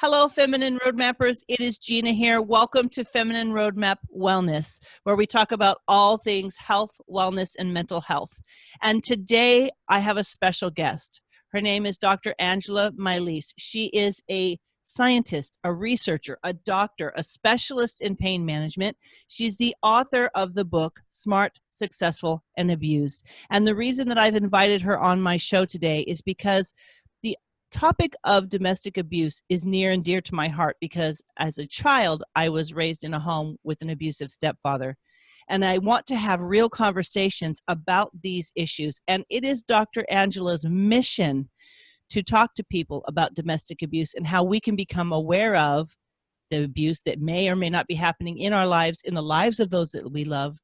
Hello, Feminine Roadmappers. It is Gina here. Welcome to Feminine Roadmap Wellness, where we talk about all things health, wellness, and mental health. And today I have a special guest. Her name is Dr. Angela Mailis. She is a scientist, a researcher, a doctor, a specialist in pain management. She's the author of the book, Smart, Successful, and Abused. And the reason that I've invited her on my show today is because the topic of domestic abuse is near and dear to my heart because as a child, I was raised in a home with an abusive stepfather. And I want to have real conversations about these issues. And it is Dr. Angela's mission to talk to people about domestic abuse and how we can become aware of the abuse that may or may not be happening in our lives, in the lives of those that we love,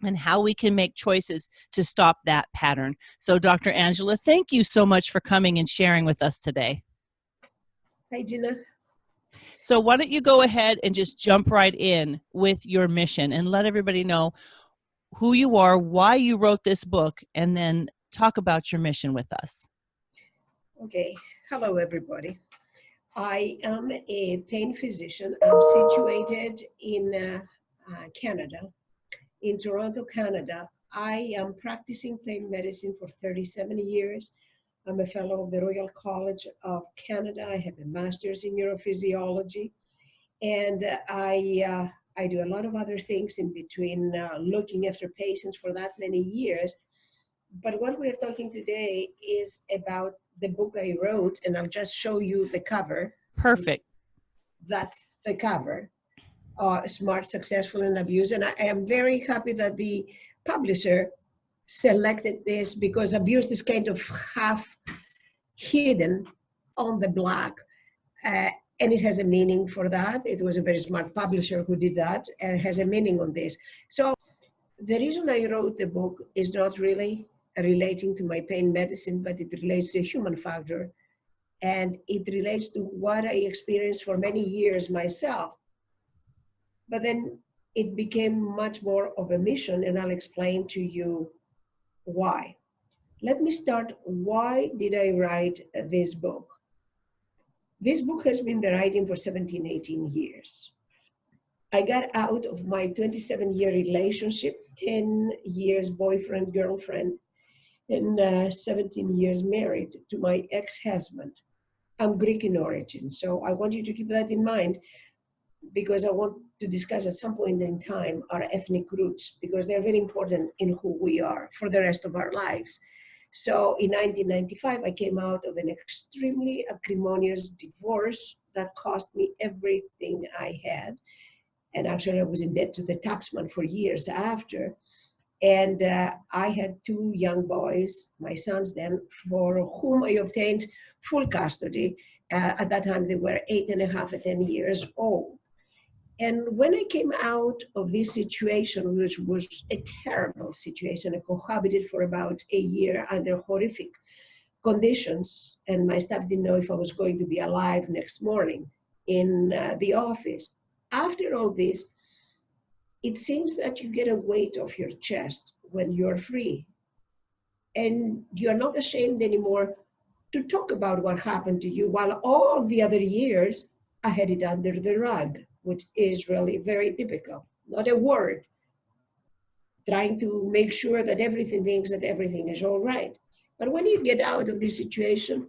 and how we can make choices to stop that pattern. So, Dr. Angela, thank you so much for coming and sharing with us today. Hi, Gina. So why don't you go ahead and just jump right in with your mission and let everybody know who you are, why you wrote this book, and then talk about your mission with us. Okay. Hello, everybody. I am a pain physician. I'm situated in Canada. In Toronto, Canada. I am practicing pain medicine for 37 years. I'm a fellow of the Royal College of Canada. I have a master's in neurophysiology. And I do a lot of other things in between looking after patients for that many years. But what we're talking today is about the book I wrote, and I'll just show you the cover. Perfect. That's the cover. Smart, Successful, and Abused. And I am very happy that the publisher selected this because abuse is kind of half hidden on the black. And it has a meaning for that. It was a very smart publisher who did that and it has a meaning on this. So the reason I wrote the book is not really relating to my pain medicine, but it relates to the human factor. And it relates to what I experienced for many years myself. But then it became much more of a mission, and I'll explain to you why. Let me start. Why did I write this book? This book has been the writing for 17, 18 years. I got out of my 27-year relationship, 10 years boyfriend, girlfriend, and 17 years married to my ex-husband. I'm Greek in origin, so I want you to keep that in mind, because I want to discuss at some point in time our ethnic roots, because they're very important in who we are for the rest of our lives. So in 1995, I came out of an extremely acrimonious divorce that cost me everything I had. And actually, I was in debt to the taxman for years after. And I had two young boys, my sons then, for whom I obtained full custody. At that time, they were 8.5 and 10 years old. And when I came out of this situation, which was a terrible situation, I cohabited for about a year under horrific conditions, and my staff didn't know if I was going to be alive next morning in the office. After all this, it seems that you get a weight off your chest when you're free. And you're not ashamed anymore to talk about what happened to you, while all the other years, I had it under the rug, which is really very typical. Not a word. Trying to make sure that everything thinks that everything is all right. But when you get out of this situation,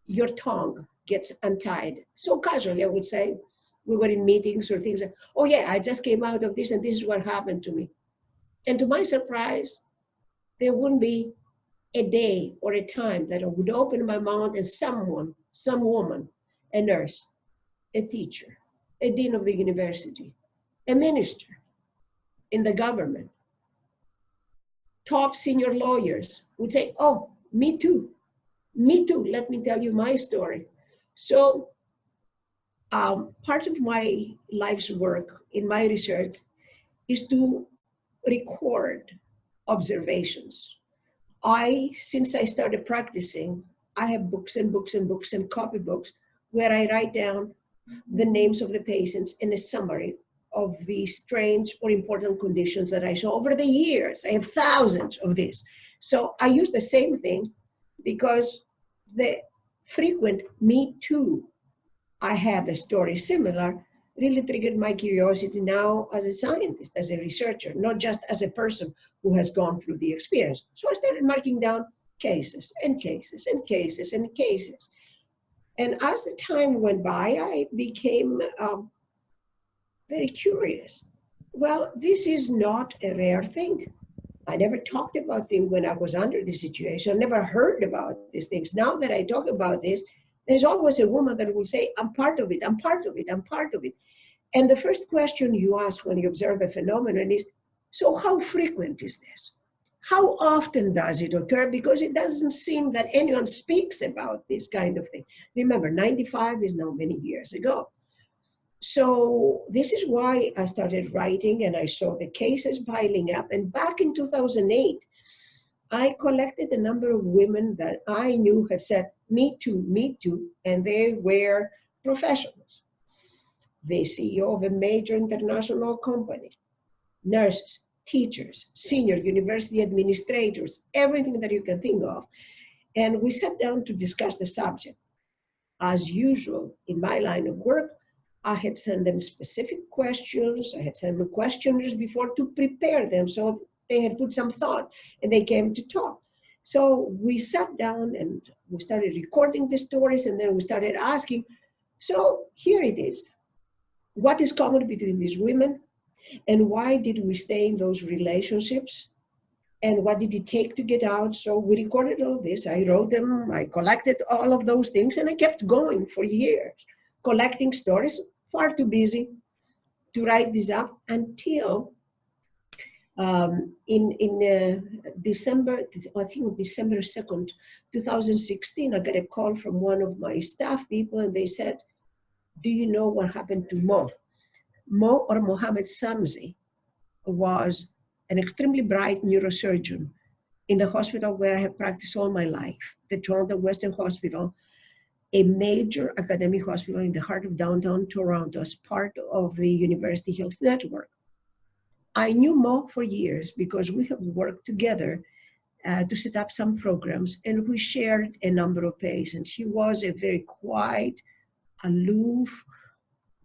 your tongue gets untied. So casually, I would say, we were in meetings or things like, oh yeah, I just came out of this and this is what happened to me. And to my surprise, there wouldn't be a day or a time that I would open my mouth and someone, some woman, a nurse, a teacher, a dean of the university, a minister in the government, top senior lawyers would say, oh, me too, let me tell you my story. So part of my life's work in my research is to record observations. Since I started practicing, I have books and books and books and copybooks where I write down the names of the patients and a summary of the strange or important conditions that I saw over the years. I have thousands of these. So I use the same thing because the frequent me too I have a story similar, really triggered my curiosity now as a scientist, as a researcher, not just as a person who has gone through the experience. So I started marking down cases and cases and cases and cases. And as the time went by, I became very curious. Well, this is not a rare thing. I never talked about things when I was under this situation. I never heard about these things. Now that I talk about this, there's always a woman that will say, I'm part of it, I'm part of it, I'm part of it. And the first question you ask when you observe a phenomenon is, so how frequent is this? How often does it occur? Because it doesn't seem that anyone speaks about this kind of thing. Remember, 95 is now many years ago. So this is why I started writing, and I saw the cases piling up. And back in 2008, I collected a number of women that I knew had said, me too, and they were professionals. The CEO of a major international company, nurses, teachers, senior university administrators, everything that you can think of. And we sat down to discuss the subject. As usual, in my line of work, I had sent them specific questions. I had sent them questionnaires before to prepare them. So they had put some thought and they came to talk. So we sat down and we started recording the stories, and then we started asking, so here it is. What is common between these women? And why did we stay in those relationships? And what did it take to get out? So we recorded all this. I wrote them, I collected all of those things, and I kept going for years, collecting stories, far too busy to write this up until in December, I think December 2nd, 2016, I got a call from one of my staff people, and they said, do you know what happened to Mo? Mo, or Mohammed Samzi, was an extremely bright neurosurgeon in the hospital where I have practiced all my life, the Toronto Western Hospital, a major academic hospital in the heart of downtown Toronto as part of the University Health Network. I knew Mo for years because we have worked together to set up some programs, and we shared a number of patients. He was a very quiet, aloof,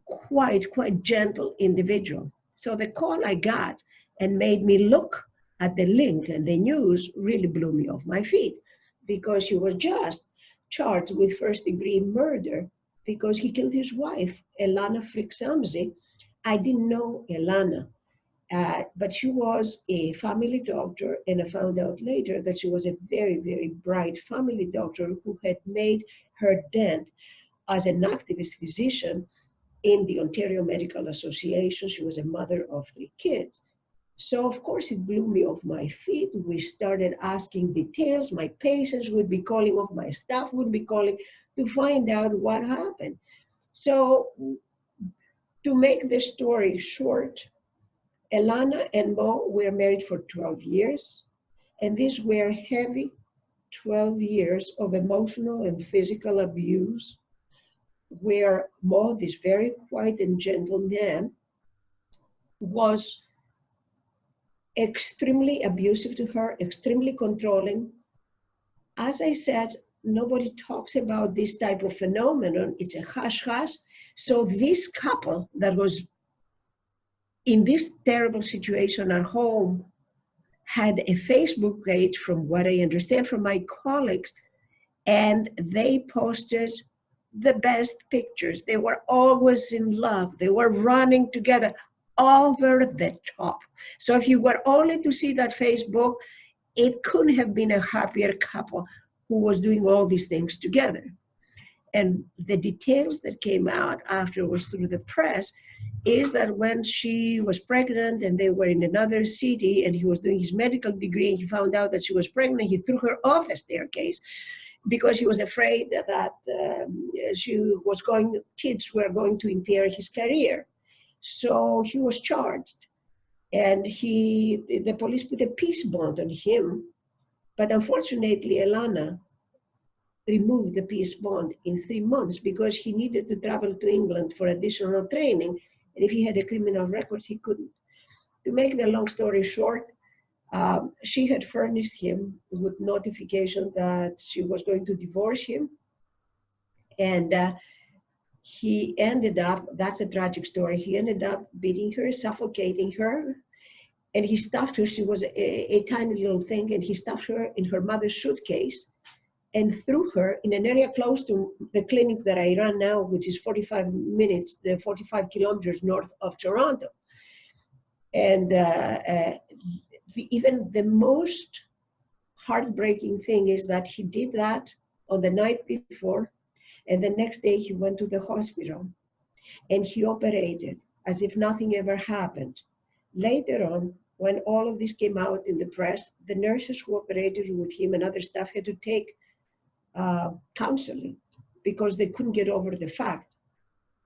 quite gentle individual. So the call I got and made me look at the link and the news really blew me off my feet, because he was just charged with first-degree murder because he killed his wife, Elana Frick-Samzi. I didn't know Elana, but she was a family doctor, and I found out later that she was a very, very bright family doctor who had made her dent as an activist physician in the Ontario Medical Association. She was a mother of 3 kids. So of course it blew me off my feet. We started asking details. My patients would be calling, off my staff would be calling to find out what happened. So to make the story short, Elana and Mo were married for 12 years. And these were heavy 12 years of emotional and physical abuse, where Mo, this very quiet and gentle man, was extremely abusive to her, extremely controlling. As I said, nobody talks about this type of phenomenon. It's a hush-hush. So this couple that was in this terrible situation at home had a Facebook page, from what I understand from my colleagues, and they posted the best pictures. They were always in love. They were running together, over the top. So if you were only to see that Facebook, it couldn't have been a happier couple who was doing all these things together. And the details that came out afterwards through the press is that when she was pregnant and they were in another city and he was doing his medical degree and he found out that she was pregnant, he threw her off the staircase because he was afraid that kids were going to impair his career. So he was charged, and the police put a peace bond on him. But unfortunately, Elana removed the peace bond in 3 months because he needed to travel to England for additional training. And if he had a criminal record, he couldn't. To make the long story short, she had furnished him with notification that she was going to divorce him. And he ended up, that's a tragic story, he ended up beating her, suffocating her, and he stuffed her. She was a tiny little thing, and he stuffed her in her mother's suitcase and threw her in an area close to the clinic that I run now, which is 45 kilometers north of Toronto. And even the most heartbreaking thing is that he did that on the night before, and the next day he went to the hospital and he operated as if nothing ever happened. Later on, when all of this came out in the press, the nurses who operated with him and other staff had to take counseling because they couldn't get over the fact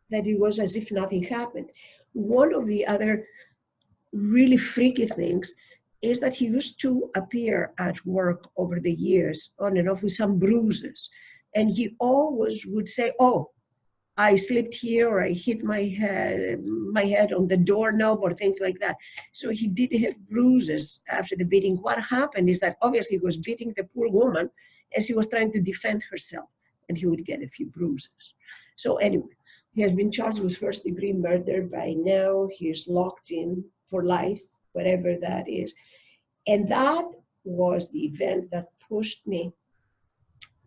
that it was as if nothing happened. One of the other really freaky things is that he used to appear at work over the years on and off with some bruises. And he always would say, oh, I slipped here, or I hit my head on the doorknob, or things like that. So he did have bruises after the beating. What happened is that obviously he was beating the poor woman as she was trying to defend herself, and he would get a few bruises. So anyway, he has been charged with first-degree murder. By now, he is locked in for life, whatever that is. And that was the event that pushed me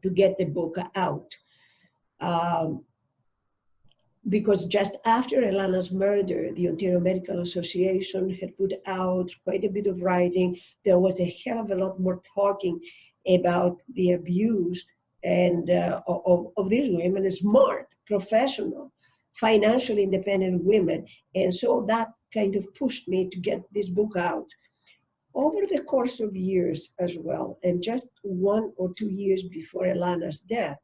to get the book out. Because just after Elana's murder, the Ontario Medical Association had put out quite a bit of writing. There was a hell of a lot more talking about the abuse and of these women, smart, professional, financially independent women. And so that kind of pushed me to get this book out. Over the course of years as well, and just 1 or 2 years before Elana's death,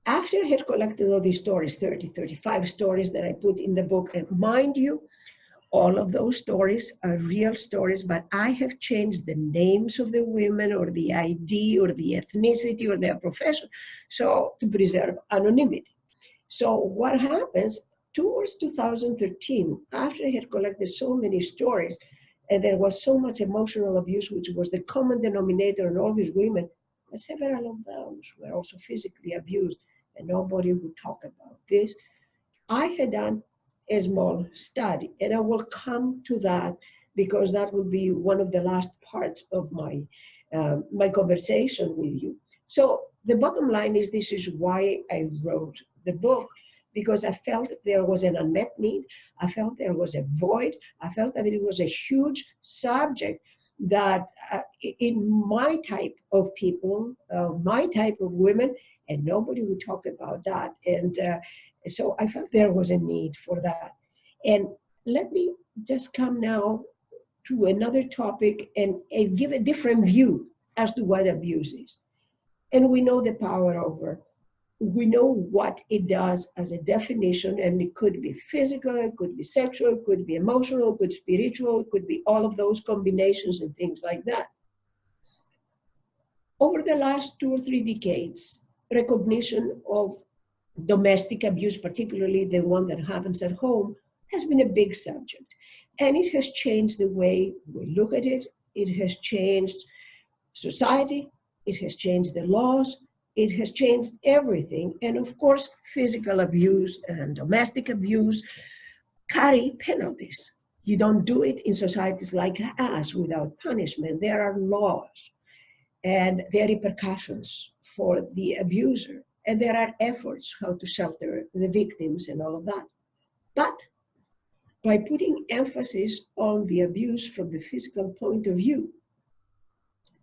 after I had collected all these stories, 30, 35 stories that I put in the book, and mind you, all of those stories are real stories, but I have changed the names of the women or the ID or the ethnicity or their profession, so to preserve anonymity. So what happens, towards 2013, after I had collected so many stories, and there was so much emotional abuse, which was the common denominator in all these women, but several of those were also physically abused, and nobody would talk about this. I had done a small study, and I will come to that because that will be one of the last parts of my conversation with you. So the bottom line is, this is why I wrote the book, because I felt there was an unmet need. I felt there was a void. I felt that it was a huge subject that in my type of people, my type of women, and nobody would talk about that. And so I felt there was a need for that. And let me just come now to another topic and give a different view as to what abuse is. And we know the power over. We know what it does as a definition, and it could be physical, it could be sexual, it could be emotional, it could be spiritual, it could be all of those combinations and things like that. Over the last 2 or 3 decades, recognition of domestic abuse, particularly the one that happens at home, has been a big subject. And it has changed the way we look at it. It has changed society. It has changed the laws. It has changed everything. And of course, physical abuse and domestic abuse carry penalties. You don't do it in societies like us without punishment. There are laws and there are repercussions for the abuser. And there are efforts how to shelter the victims and all of that. But by putting emphasis on the abuse from the physical point of view,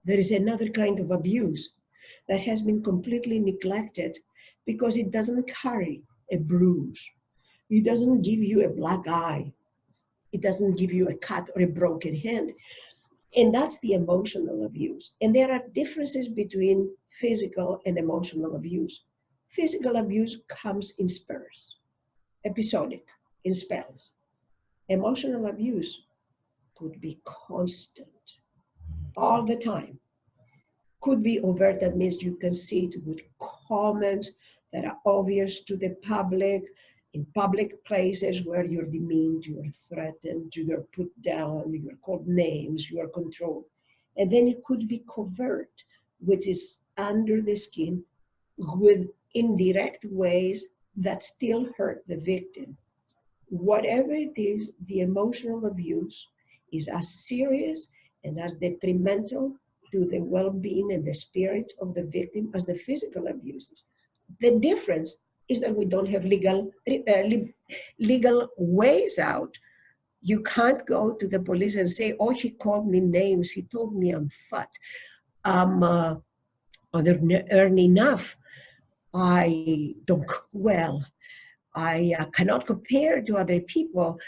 there is another kind of abuse that has been completely neglected because it doesn't carry a bruise. It doesn't give you a black eye. It doesn't give you a cut or a broken hand. And that's the emotional abuse. And there are differences between physical and emotional abuse. Physical abuse comes in spurts, episodic, in spells. Emotional abuse could be constant, all the time. Could be overt, that means you can see it with comments that are obvious to the public, in public places where you're demeaned, you're threatened, you're put down, you're called names, you're controlled. And then it could be covert, which is under the skin with indirect ways that still hurt the victim. Whatever it is, the emotional abuse is as serious and as detrimental to the well-being and the spirit of the victim as the physical abuses. The difference is that we don't have legal ways out. You can't go to the police and say, oh, he called me names, he told me I'm fat, I'm earn enough, I don't cook well, I cannot compare to other people.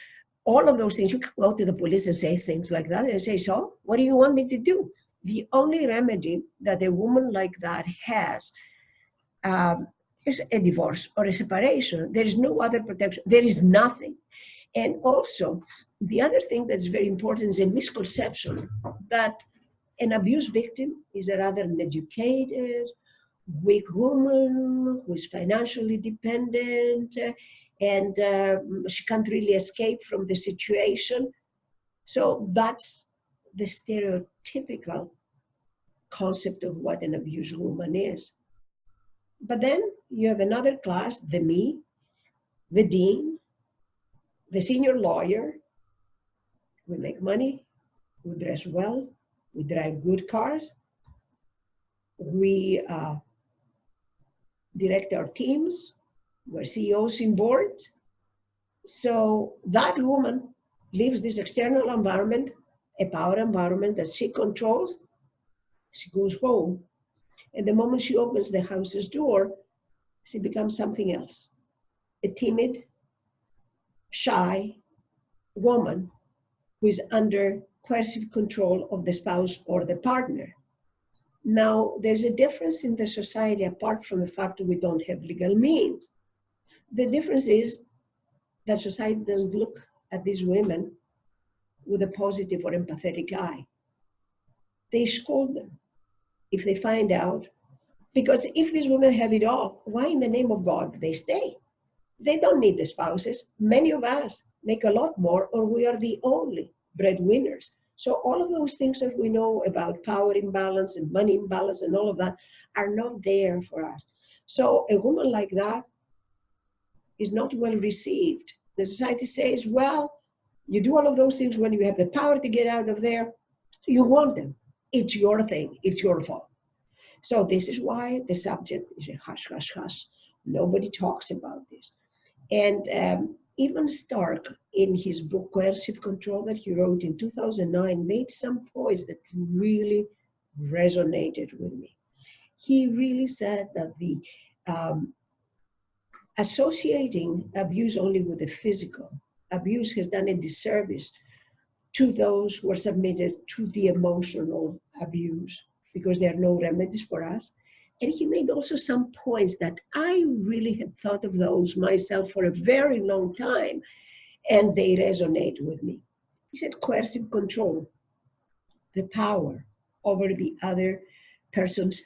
All of those things, you can go to the police and say things like that and say, so what do you want me to do? The only remedy that a woman like that has is a divorce or a separation. There is no other protection. There is nothing. And also, the other thing that's very important is a misconception that an abuse victim is a rather uneducated, weak woman who is financially dependent, and she can't really escape from the situation. So that's the stereotypical concept of what an abused woman is. But then you have another class, the me, the dean, the senior lawyer. We make money, we dress well, we drive good cars, we direct our teams, we're CEOs in board. So that woman leaves this external environment, a power environment that she controls. She goes home, and the moment she opens the house's door, she becomes something else. A timid, shy woman who is under coercive control of the spouse or the partner. Now, there's a difference in the society apart from the fact that we don't have legal means. The difference is that society doesn't look at these women with a positive or empathetic eye. They scold them if they find out, because if these women have it all, why in the name of God they stay? They don't need the spouses. Many of us make a lot more, or we are the only breadwinners. So all of those things that we know about power imbalance and money imbalance and all of that are not there for us. So a woman like that is not well received. The society says, well, you do all of those things when you have the power to get out of there. You want them. It's your thing. It's your fault. So this is why the subject is a hush, hush, hush. Nobody talks about this. And even Stark, in his book, Coercive Control, that he wrote in 2009, made some points that really resonated with me. He really said that the associating abuse only with the physical abuse has done a disservice to those who are submitted to the emotional abuse, because there are no remedies for us. And he made also some points that I really had thought of those myself for a very long time, and they resonate with me. He said coercive control, the power over the other person's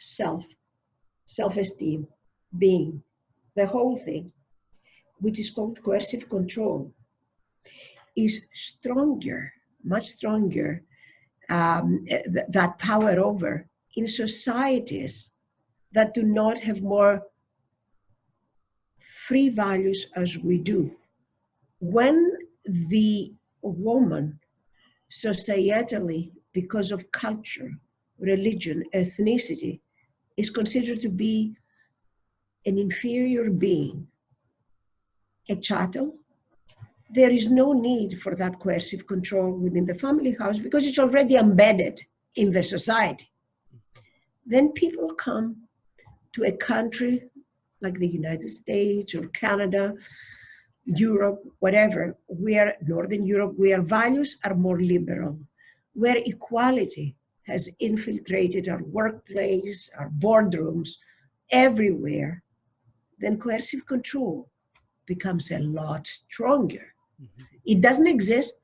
self-esteem, being, the whole thing, which is called coercive control, is stronger, much stronger, that power over in societies that do not have more free values as we do. When the woman societally, because of culture, religion, ethnicity, is considered to be an inferior being, a chattel, there is no need for that coercive control within the family house because it's already embedded in the society. Then people come to a country like the United States or Canada, Europe, whatever, where Northern Europe, where values are more liberal, where equality has infiltrated our workplace, our boardrooms, everywhere, then coercive control becomes a lot stronger. It doesn't exist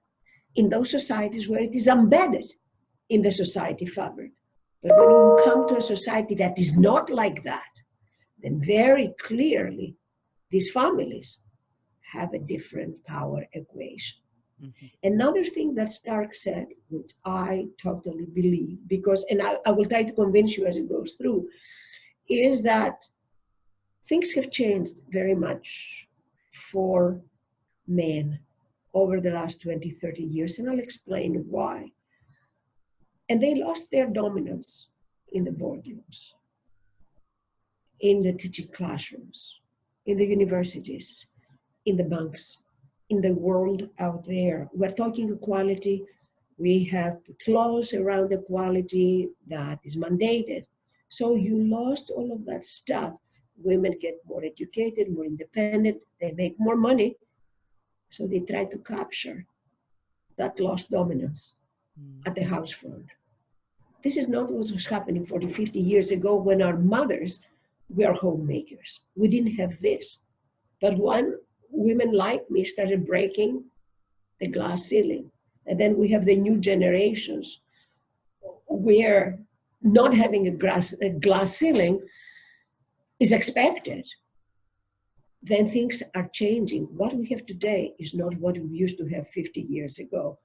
in those societies where it is embedded in the society fabric. But when you come to a society that is not like that, then very clearly these families have a different power equation. Mm-hmm. Another thing that Stark said, which I totally believe, because, and I will try to convince you as it goes through, is that things have changed very much for men over the last 20, 30 years, and I'll explain why. And they lost their dominance in the boardrooms, in the teaching classrooms, in the universities, in the banks, in the world out there. We're talking equality. We have laws around equality that is mandated. So you lost all of that stuff. Women get more educated, more independent, they make more money. So they try to capture that lost dominance at the house front. This is not what was happening 40, 50 years ago when our mothers were homemakers. We didn't have this. But when women like me started breaking the glass ceiling, and then we have the new generations where not having a glass ceiling is expected, then things are changing. What we have today is not what we used to have 50 years ago.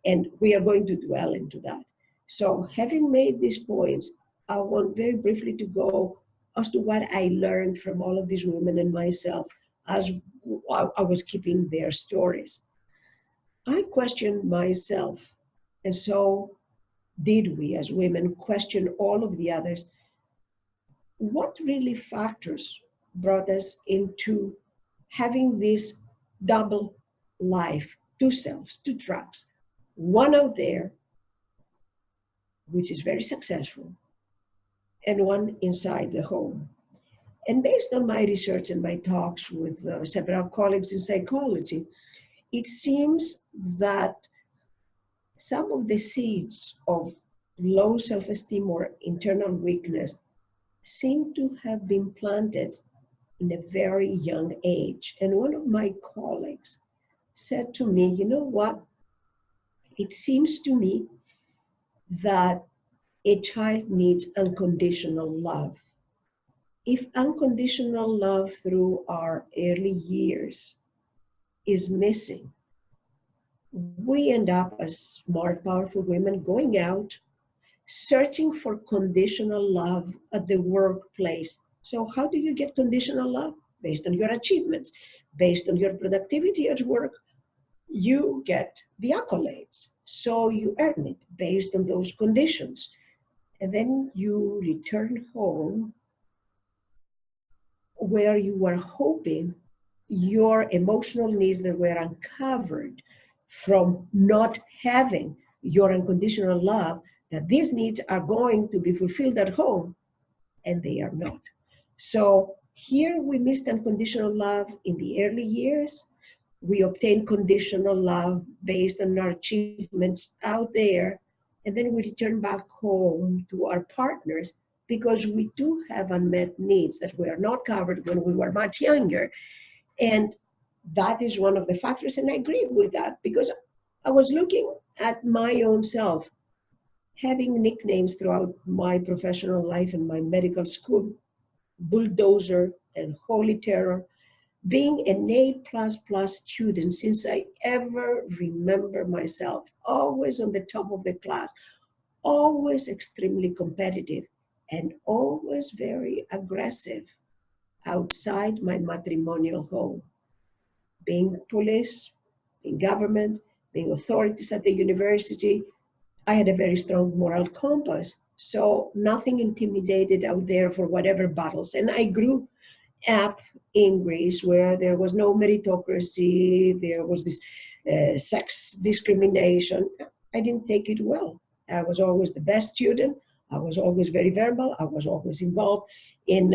And we are going to dwell into that. So having made these points, I want very briefly to go as to what I learned from all of these women and myself as I was keeping their stories. I questioned myself, and so did we as women question all of the others. What really factors brought us into having this double life, two selves, two tracks, one out there, which is very successful, and one inside the home. And based on my research and my talks with several colleagues in psychology, it seems that some of the seeds of low self-esteem or internal weakness seem to have been planted in a very young age. And one of my colleagues said to me, you know what? It seems to me that a child needs unconditional love. If unconditional love through our early years is missing, we end up as smart, powerful women going out, searching for conditional love at the workplace. So how do you get conditional love? Based on your achievements, based on your productivity at work, you get the accolades. So you earn it based on those conditions. And then you return home where you were hoping your emotional needs that were uncovered from not having your unconditional love, that these needs are going to be fulfilled at home, and they are not. So here we missed unconditional love in the early years. We obtain conditional love based on our achievements out there, and then we return back home to our partners because we do have unmet needs that were not covered when we were much younger. And that is one of the factors, and I agree with that because I was looking at my own self, having nicknames throughout my professional life and my medical school, bulldozer and holy terror, being an A++ student since I ever remember myself, always on the top of the class, always extremely competitive, and always very aggressive outside my matrimonial home. Being police, being government, being authorities at the university, I had a very strong moral compass. So nothing intimidated out there for whatever battles. And I grew up in Greece where there was no meritocracy, there was this sex discrimination. I didn't take it well. I was always the best student. I was always very verbal. I was always involved in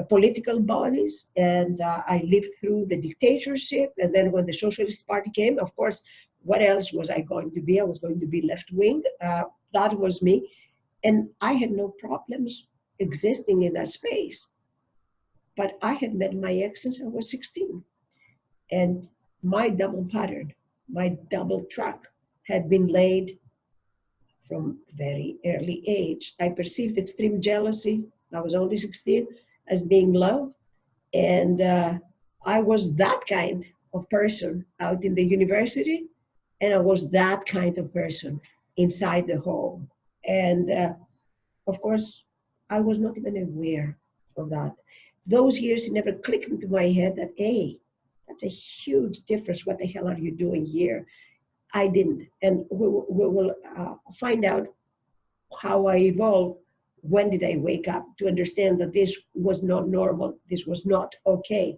political bodies, and I lived through the dictatorship. And then when the Socialist Party came, of course, what else was I going to be? I was going to be left-wing. That was me. And I had no problems existing in that space. But I had met my ex since I was 16. And my double pattern, my double track had been laid from very early age. I perceived extreme jealousy. I was only 16 as being love. And I was that kind of person out in the university. And I was that kind of person inside the home. And of course, I was not even aware of that. those years it never clicked into my head that, hey, that's a huge difference. What the hell are you doing here? I didn't. And we will find out how I evolved. When did I wake up to understand that this was not normal? This was not okay.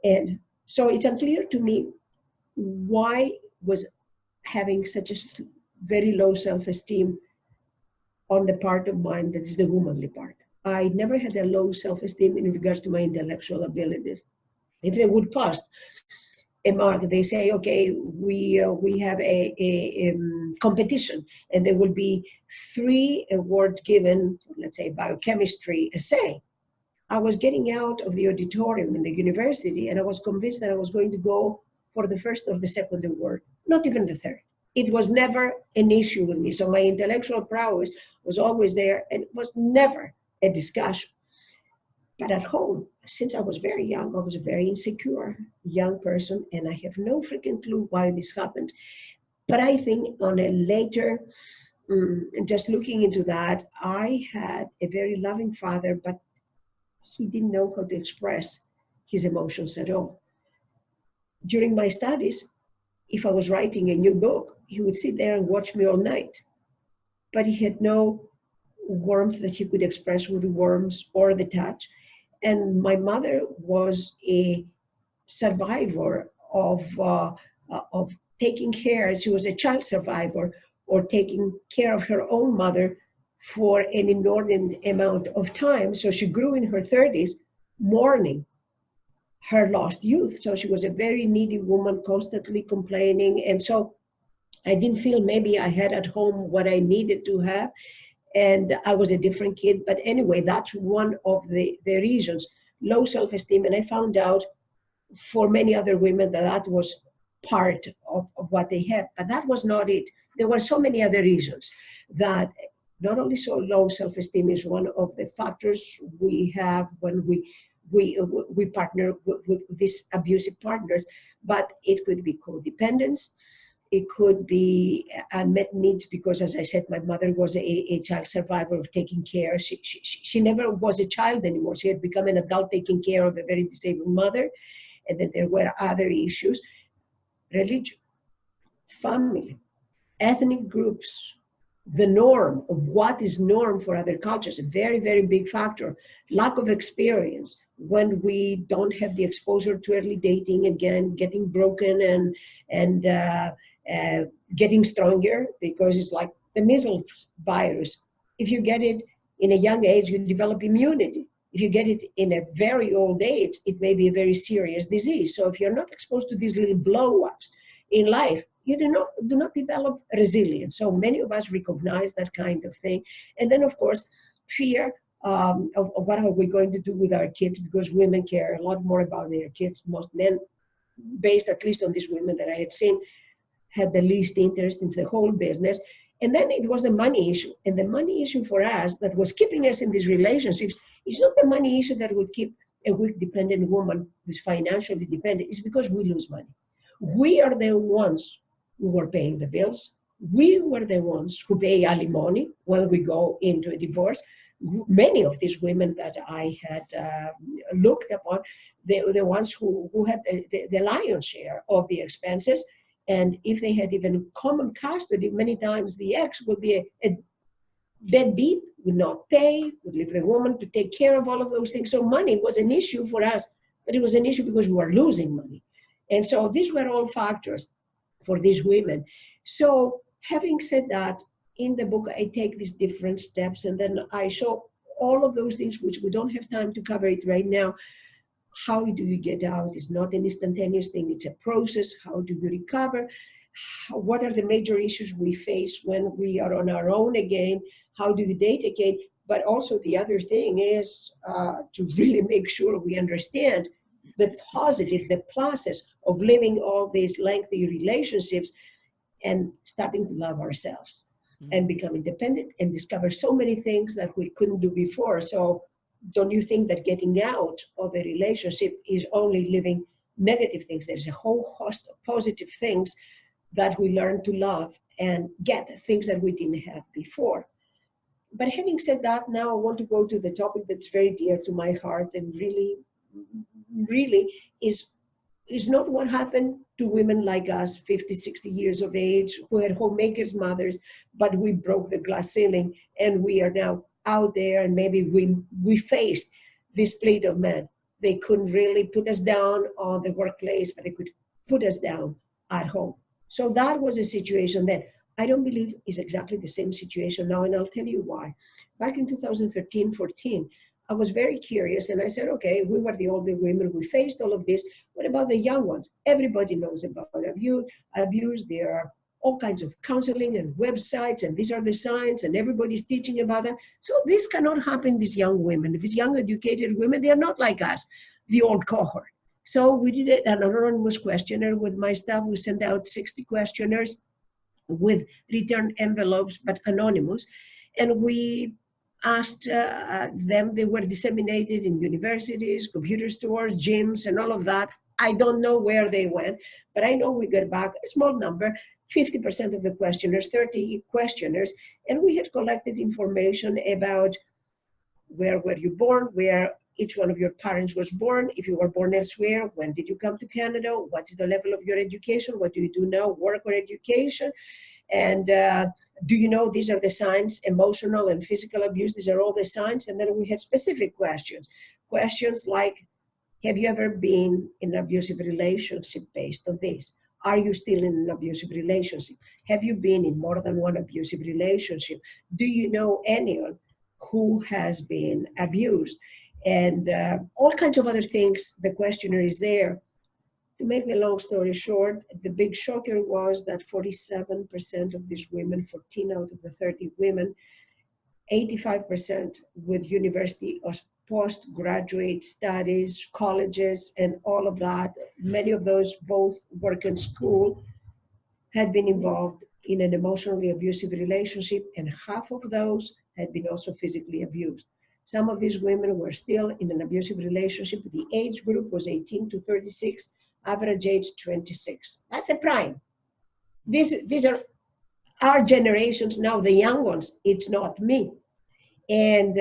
And so it's unclear to me why was having such a very low self-esteem on the part of mine that is the womanly part. I never had a low self-esteem in regards to my intellectual abilities. If they would pass a mark, they say, okay, we have a competition, and there will be 3 awards given, let's say biochemistry essay. I was getting out of the auditorium in the university, and I was convinced that I was going to go for the first or the second award, not even the third. It was never an issue with me. So my intellectual prowess was always there, and it was never a discussion. But at home, since I was very young, I was a very insecure young person, and I have no freaking clue why this happened. But I think on a later, just looking into that, I had a very loving father, but he didn't know how to express his emotions at all. During my studies, if I was writing a new book, he would sit there and watch me all night. But he had no warmth that he could express with the words or the touch. And my mother was a survivor of taking care. She was a child survivor, or taking care of her own mother for an inordinate amount of time. So she grew in her 30s mourning her lost youth. So she was a very needy woman, constantly complaining. And so I didn't feel maybe I had at home what I needed to have. And I was a different kid. But anyway, that's one of the reasons, low self-esteem. And I found out for many other women that was part of what they have. But that was not it. There were so many other reasons that not only so low self-esteem is one of the factors we have when we partner with these abusive partners, but it could be codependence. It could be unmet needs because, as I said, my mother was a child survivor of taking care. She never was a child anymore. She had become an adult taking care of a very disabled mother. And then there were other issues: religion, family, ethnic groups, the norm of what is norm for other cultures, a very, very big factor. Lack of experience. When we don't have the exposure to early dating, again, getting broken and getting stronger, because it's like the measles virus. If you get it in a young age, you develop immunity. If you get it in a very old age, it may be a very serious disease. So if you're not exposed to these little blow-ups in life, you do not develop resilience. So many of us recognize that kind of thing. And then, of course, fear of what are we going to do with our kids, because women care a lot more about their kids. Most men, based at least on these women that I had seen, had the least interest in the whole business. And then it was the money issue. And the money issue for us that was keeping us in these relationships is not the money issue that would keep a weak, dependent woman who's financially dependent. It's because we lose money. We are the ones who were paying the bills. We were the ones who pay alimony when we go into a divorce. Many of these women that I had looked upon, they were the ones who had the lion's share of the expenses. And if they had even common custody, many times the ex would be a deadbeat, would not pay, would leave the woman to take care of all of those things. So money was an issue for us, but it was an issue because we were losing money. And so these were all factors for these women. So having said that, in the book, I take these different steps, and then I show all of those things, which we don't have time to cover it right now. How do you get out? It's not an instantaneous thing. It's a process. How do you recover? What are the major issues we face when we are on our own again? How do you date again? But also the other thing is to really make sure we understand the positive, the pluses of living all these lengthy relationships and starting to love ourselves and become independent and discover so many things that we couldn't do before. So don't you think that getting out of a relationship is only living negative things? There's a whole host of positive things that we learn to love and get, things that we didn't have before. But having said that, now I want to go to the topic that's very dear to my heart and really is not what happened to women like us, 50, 60 years of age, who had homemakers, mothers, but we broke the glass ceiling and we are now out there, and maybe we faced this plate of men. They couldn't really put us down on the workplace, but they could put us down at home. So that was a situation that I don't believe is exactly the same situation now, and I'll tell you why. Back in 2013, 14, I was very curious, and I said, okay, we were the older women, we faced all of this. What about the young ones? Everybody knows about abuse. There are all kinds of counseling and websites, and these are the signs, and everybody's teaching about that. So this cannot happen, these young women, these young educated women, they are not like us, the old cohort. So we did an anonymous questionnaire with my staff. We sent out 60 questionnaires with return envelopes, but anonymous. And we asked them, they were disseminated in universities, computer stores, gyms, and all of that. I don't know where they went, but I know we got back a small number, 50% of the questionnaires, 30 questionnaires, and we had collected information about where were you born, where each one of your parents was born, if you were born elsewhere, when did you come to Canada, what's the level of your education, what do you do now, work or education, and do you know these are the signs, emotional and physical abuse, these are all the signs. And then we had specific questions like, have you ever been in an abusive relationship based on this? Are you still in an abusive relationship? Have you been in more than one abusive relationship? Do you know anyone who has been abused? And all kinds of other things. The questionnaire is there. To make the long story short, the big shocker was that 47% of these women, 14 out of the 30 women, 85% with university or postgraduate studies, colleges, and all of that, many of those both work in school, had been involved in an emotionally abusive relationship, and half of those had been also physically abused. Some of these women were still in an abusive relationship. The age group was 18 to 36, average age 26. That's the prime. These are our generations now, the young ones. It's not me. And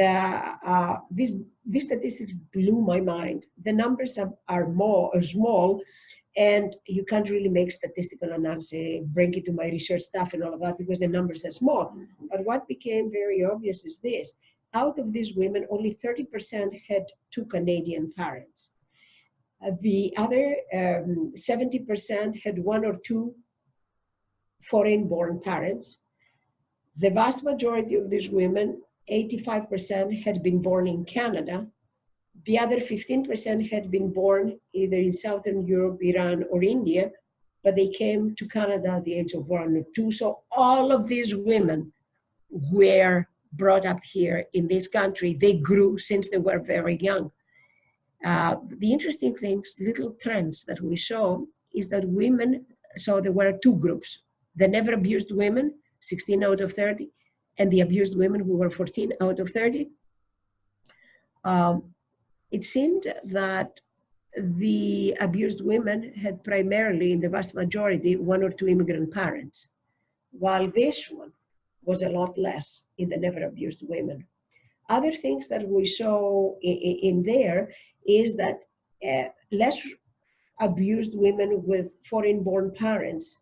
these statistics blew my mind. The numbers are small, and you can't really make statistical analysis, bring it to my research stuff and all of that, because the numbers are small. But what became very obvious is this. Out of these women, only 30% had two Canadian parents. The other 70% had one or two foreign-born parents. The vast majority of these women, 85%, had been born in Canada. The other 15% had been born either in Southern Europe, Iran, or India, but they came to Canada at the age of 1 or 2. So all of these women were brought up here in this country. They grew since they were very young. The interesting things, little trends that we saw is that women, so there were two groups, the never abused women, 16 out of 30, and the abused women who were 14 out of 30. It seemed that the abused women had primarily, in the vast majority, one or two immigrant parents, while this one was a lot less in the never abused women. Other things that we saw in there is that less abused women with foreign-born parents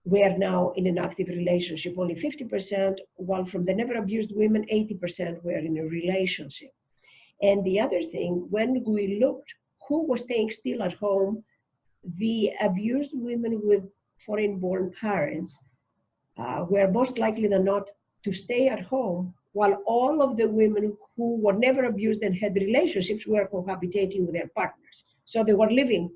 were now in an active relationship, only 50%, while from the never abused women, 80% were in a relationship. And the other thing, when we looked who was staying still at home, the abused women with foreign-born parents were most likely than not to stay at home, while all of the women who were never abused and had relationships were cohabitating with their partners. So they were leaving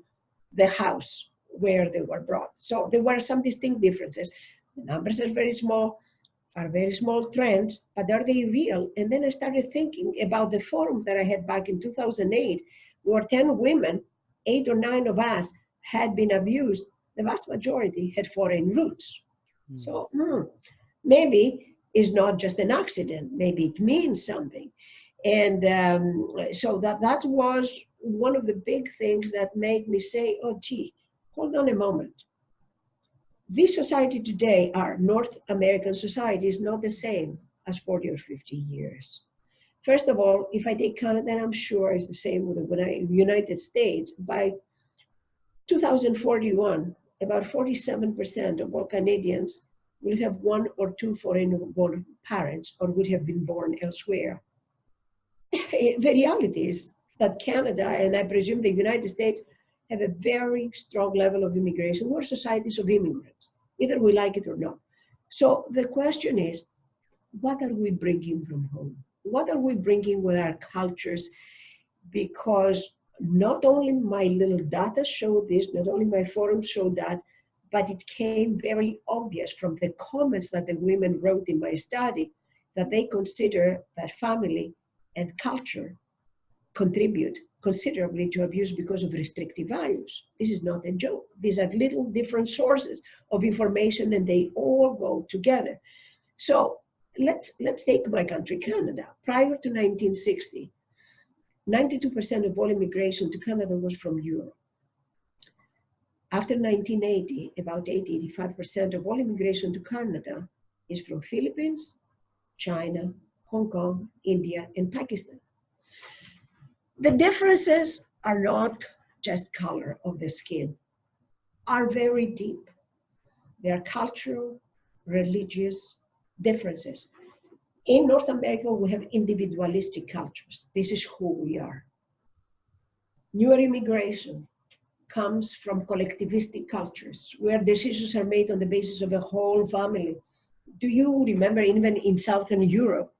the house where they were brought. So there were some distinct differences. The numbers are very small trends, but are they real? And then I started thinking about the forum that I had back in 2008, where 10 women, 8 or 9 of us had been abused. The vast majority had foreign roots. So maybe it's not just an accident. Maybe it means something. And so that was one of the big things that made me say, oh, gee, hold on a moment. This society today, our North American society, is not the same as 40 or 50 years. First of all, if I take Canada, and I'm sure it's the same with the United States, by 2041, about 47% of all Canadians will have one or two foreign-born parents or would have been born elsewhere. The reality is that Canada, and I presume the United States, have a very strong level of immigration. We're societies of immigrants, either we like it or not. So the question is, what are we bringing from home? What are we bringing with our cultures? Because not only my little data show this, not only my forums show that, but it came very obvious from the comments that the women wrote in my study that they consider that family and culture contribute considerably to abuse because of restrictive values. This is not a joke. These are little different sources of information and they all go together. So let's take my country, Canada. Prior to 1960, 92% of all immigration to Canada was from Europe. After 1980, about 85% of all immigration to Canada is from Philippines, China, Hong Kong, India, and Pakistan. The differences are not just color of the skin, are very deep. They are cultural, religious differences. In North America, we have individualistic cultures. This is who we are. Newer immigration comes from collectivistic cultures where decisions are made on the basis of a whole family. Do you remember, even in Southern Europe,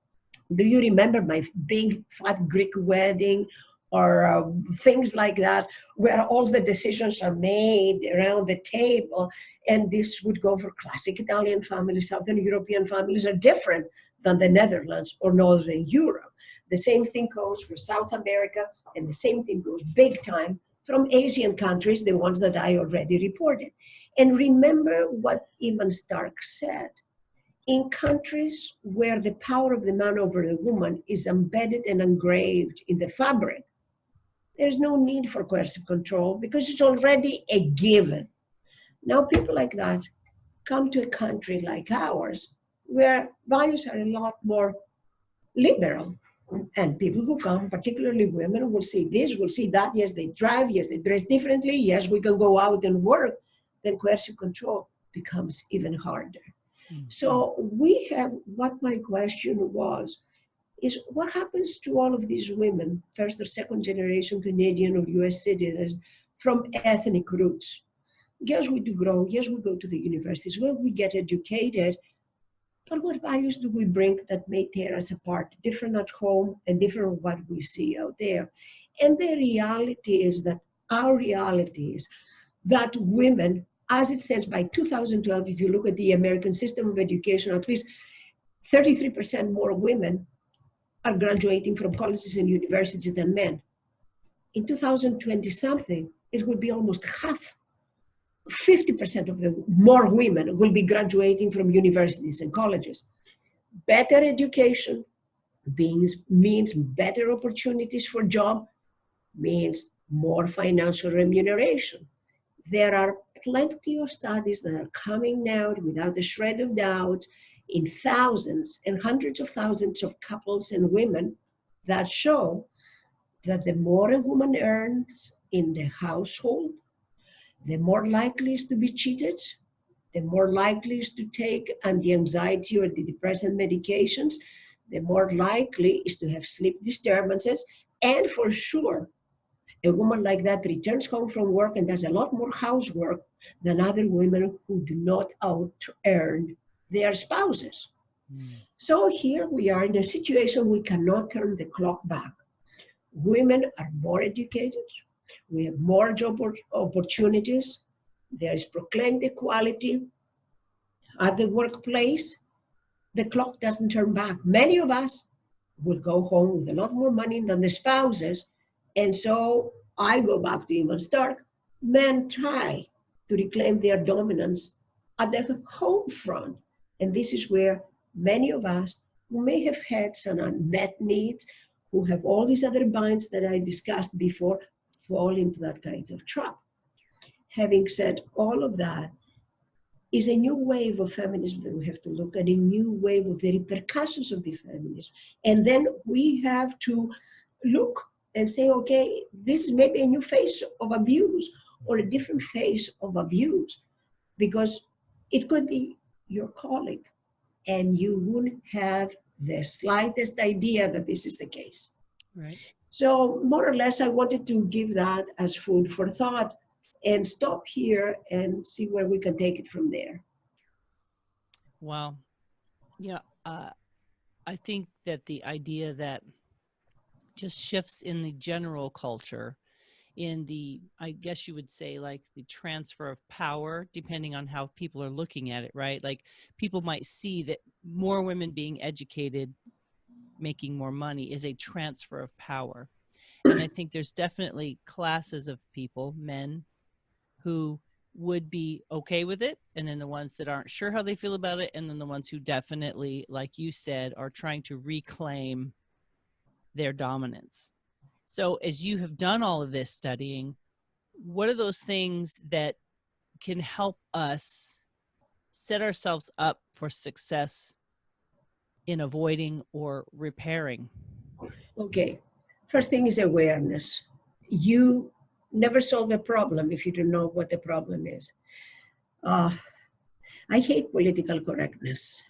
do you remember my big fat Greek wedding or things like that, where all the decisions are made around the table? And this would go for classic Italian families. Southern European families are different than the Netherlands or Northern Europe. The same thing goes for South America, and the same thing goes big time from Asian countries, the ones that I already reported. And remember what Ivan Stark said. In countries where the power of the man over the woman is embedded and engraved in the fabric, there's no need for coercive control because it's already a given. Now people like that come to a country like ours where values are a lot more liberal. And people who come, particularly women, will see this, will see that. Yes, they drive. Yes, they dress differently. Yes, we can go out and work. Then coercive control becomes even harder. Mm-hmm. So we have, what my question was, is what happens to all of these women, first or second generation Canadian or US citizens from ethnic roots? Yes, we do grow. Yes, we go to the universities. Well, we get educated. But what values do we bring that may tear us apart, different at home and different what we see out there? And the reality is that our reality is that women, as it stands by 2012, if you look at the American system of education, at least 33% more women are graduating from colleges and universities than men. In 2020 something, it will be almost half. 50% of the more women will be graduating from universities and colleges. Better education means better opportunities for job, means more financial remuneration. There are plenty of studies that are coming out without a shred of doubt in thousands and hundreds of thousands of couples and women that show that the more a woman earns in the household, the more likely is to be cheated, the more likely is to take anti-anxiety or the depressant medications, the more likely is to have sleep disturbances, and for sure, a woman like that returns home from work and does a lot more housework than other women who do not out-earn their spouses. So here we are in a situation we cannot turn the clock back. Women are more educated. We have more job opportunities. There is proclaimed equality at the workplace. The clock doesn't turn back. Many of us will go home with a lot more money than the spouses. And so I go back to Ivan Stark. Men try to reclaim their dominance at the home front. And this is where many of us who may have had some unmet needs, who have all these other binds that I discussed before, fall into that kind of trap. Having said all of that, is a new wave of feminism that we have to look at, a new wave of the repercussions of the feminism. And then we have to look and say, okay, this is maybe a new phase of abuse or a different phase of abuse, because it could be your colleague and you wouldn't have the slightest idea that this is the case. Right. So more or less, I wanted to give that as food for thought and stop here and see where we can take it from there. Wow. Yeah. I think that the idea that just shifts in the general culture, in the, I guess you would say, like the transfer of power, depending on how people are looking at it, right? Like people might see that more women being educated, making more money is a transfer of power. And I think there's definitely classes of people, men, who would be okay with it, and then the ones that aren't sure how they feel about it, and then the ones who definitely, like you said, are trying to reclaim their dominance. So as you have done all of this studying, what are those things that can help us set ourselves up for success in avoiding or repairing? Okay, first thing is awareness. You never solve a problem if you don't know what the problem is. Uh, I hate political correctness.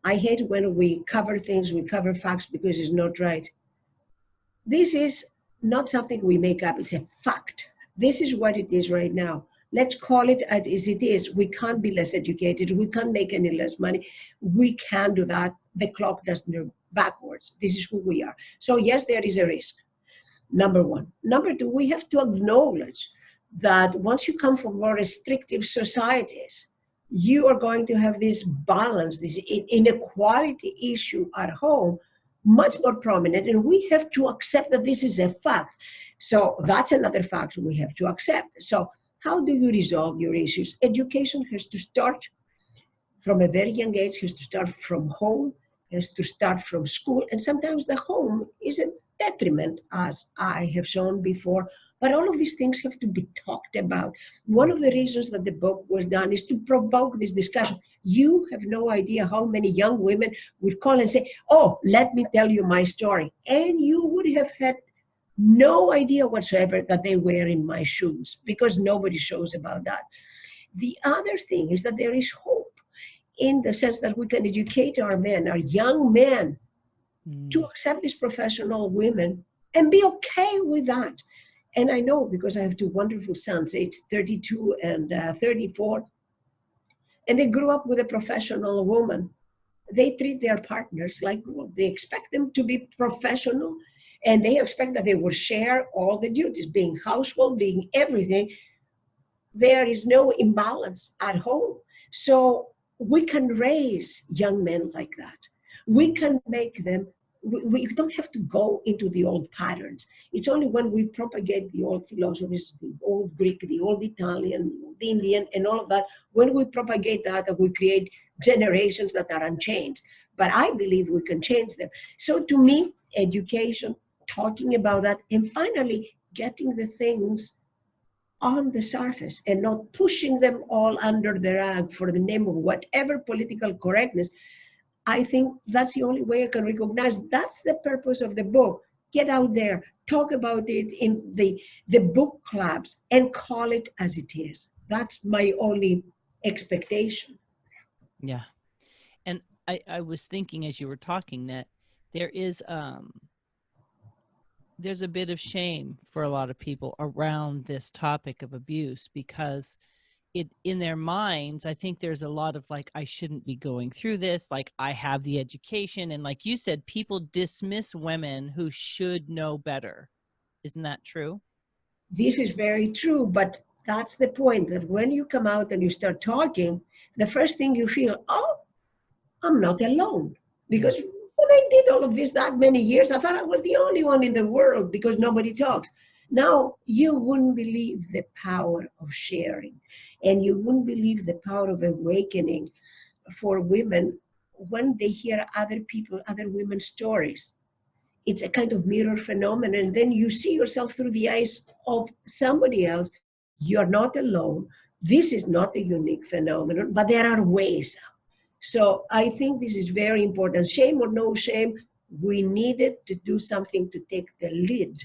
I hate when we cover things, we cover facts because it's not right. This is not something we make up, it's a fact. This is what it is right now. Let's call it as it is. We can't be less educated. We can't make any less money. We can't do that. The clock doesn't move backwards. This is who we are. So yes, there is a risk. Number one. Number two, we have to acknowledge that once you come from more restrictive societies, you are going to have this balance, this inequality issue at home much more prominent, and we have to accept that this is a fact. So that's another fact we have to accept. So how do you resolve your issues? Education has to start from a very young age, has to start from home, has to start from school, and sometimes the home is a detriment, as I have shown before. But all of these things have to be talked about. One of the reasons that the book was done is to provoke this discussion. You have no idea how many young women would call and say, oh, let me tell you my story. And you would have had no idea whatsoever that they were in my shoes, because nobody shows about that. The other thing is that there is hope in the sense that we can educate our men, our young men, to accept these professional women and be okay with that. And I know, because I have two wonderful sons, aged 32 and 34, and they grew up with a professional woman. They treat their partners like, well, they expect them to be professional, and they expect that they will share all the duties, being household, being everything. There is no imbalance at home. So we can raise young men like that. We can make them, we don't have to go into the old patterns. It's only when we propagate the old philosophies, the old Greek, the old Italian, the Indian, and all of that, when we propagate that we create generations that are unchanged. But I believe we can change them. So to me, education, talking about that, and finally getting the things on the surface and not pushing them all under the rug for the name of whatever political correctness. I think that's the only way I can recognize that's the purpose of the book. Get out there, talk about it in the book clubs, and call it as it is. That's my only expectation. Yeah. And I was thinking as you were talking that there is there's a bit of shame for a lot of people around this topic of abuse, because it, in their minds, I think there's a lot of like, I shouldn't be going through this. Like, I have the education. And like you said, people dismiss women who should know better. Isn't that true? This is very true, but that's the point, that when you come out and you start talking, the first thing you feel, oh, I'm not alone. Because when I did all of this that many years, I thought I was the only one in the world because nobody talks. Now, you wouldn't believe the power of sharing, and you wouldn't believe the power of awakening for women when they hear other people, other women's stories. It's a kind of mirror phenomenon. And then you see yourself through the eyes of somebody else. You're not alone. This is not a unique phenomenon, but there are ways out. So I think this is very important. Shame or no shame, we needed to do something to take the lead,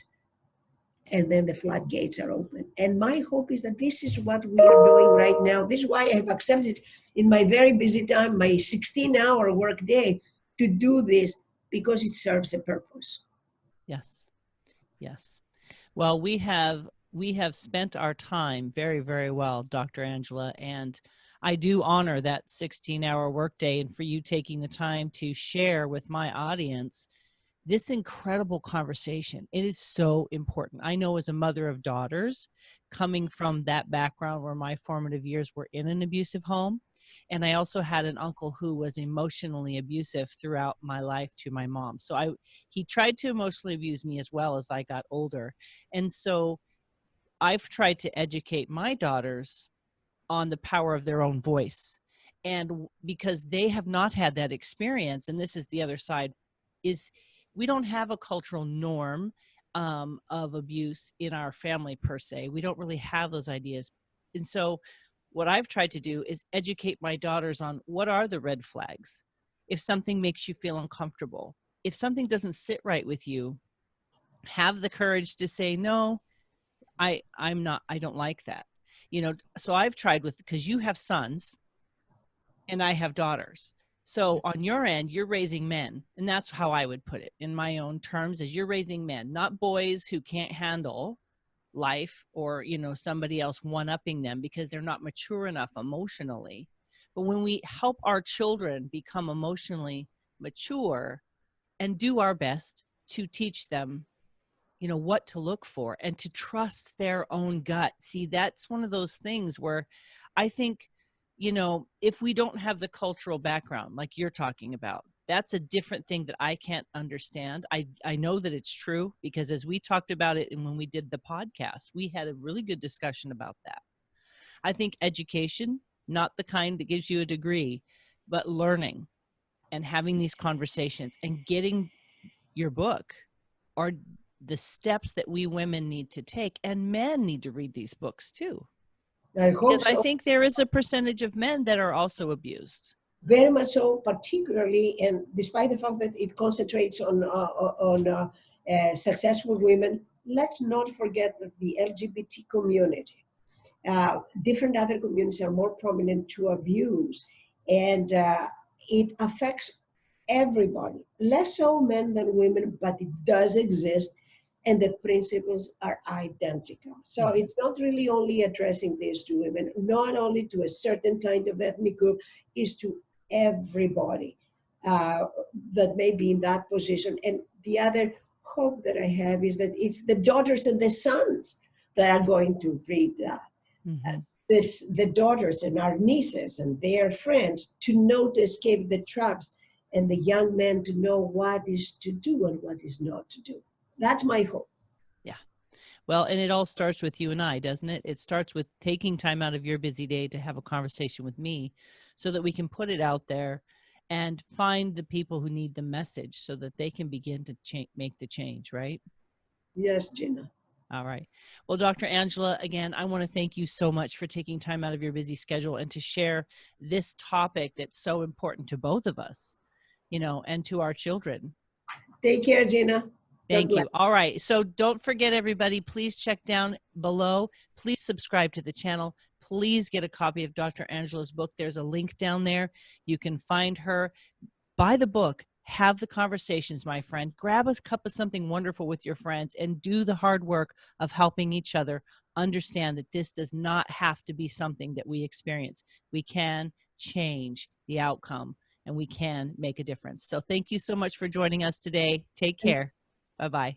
and then the floodgates are open. And my hope is that this is what we are doing right now. This is why I have accepted in my very busy time, my 16-hour work day, to do this, because it serves a purpose. Yes. Yes. Well, we have spent our time very, very well, Dr. Angela, and I do honor that 16-hour workday, and for you taking the time to share with my audience this incredible conversation. It is so important. I know as a mother of daughters, coming from that background where my formative years were in an abusive home, and I also had an uncle who was emotionally abusive throughout my life to my mom. So he tried to emotionally abuse me as well as I got older. And so I've tried to educate my daughters on the power of their own voice. And because they have not had that experience, and this is the other side, is we don't have a cultural norm of abuse in our family per se. We don't really have those ideas. And so what I've tried to do is educate my daughters on what are the red flags. If something makes you feel uncomfortable, if something doesn't sit right with you, have the courage to say, no, I don't like that. So I've tried with, because you have sons and I have daughters. So on your end, you're raising men. And that's how I would put it in my own terms, is you're raising men, not boys who can't handle life or, somebody else one-upping them because they're not mature enough emotionally. But when we help our children become emotionally mature and do our best to teach them what to look for and to trust their own gut. See, that's one of those things where I think, if we don't have the cultural background like you're talking about, that's a different thing that I can't understand. I know that it's true because as we talked about it and when we did the podcast, we had a really good discussion about that. I think education, not the kind that gives you a degree, but learning and having these conversations and getting your book are the steps that we women need to take, and men need to read these books too, I hope because I so. think there is a percentage of men that are also abused. Very much so, particularly, and despite the fact that it concentrates on successful women, let's not forget that the LGBT community, different other communities are more prominent to abuse, and it affects everybody, less so men than women, but it does exist, and the principles are identical. So it's not really only addressing this to women, not only to a certain kind of ethnic group, is to everybody that may be in that position. And the other hope that I have is that it's the daughters and the sons that are going to read that. Mm-hmm. The daughters and our nieces and their friends to know to escape the traps, and the young men to know what is to do and what is not to do. That's my hope. Yeah. Well, and it all starts with you and I, doesn't it? It starts with taking time out of your busy day to have a conversation with me so that we can put it out there and find the people who need the message so that they can begin to make the change, right? Yes, Gina. All right. Well, Dr. Angela, again, I want to thank you so much for taking time out of your busy schedule and to share this topic that's so important to both of us, and to our children. Take care, Gina. Thank you. All right. So don't forget, everybody, please check down below. Please subscribe to the channel. Please get a copy of Dr. Angela's book. There's a link down there. You can find her. Buy the book. Have the conversations, my friend. Grab a cup of something wonderful with your friends and do the hard work of helping each other understand that this does not have to be something that we experience. We can change the outcome and we can make a difference. So thank you so much for joining us today. Take care. Bye-bye.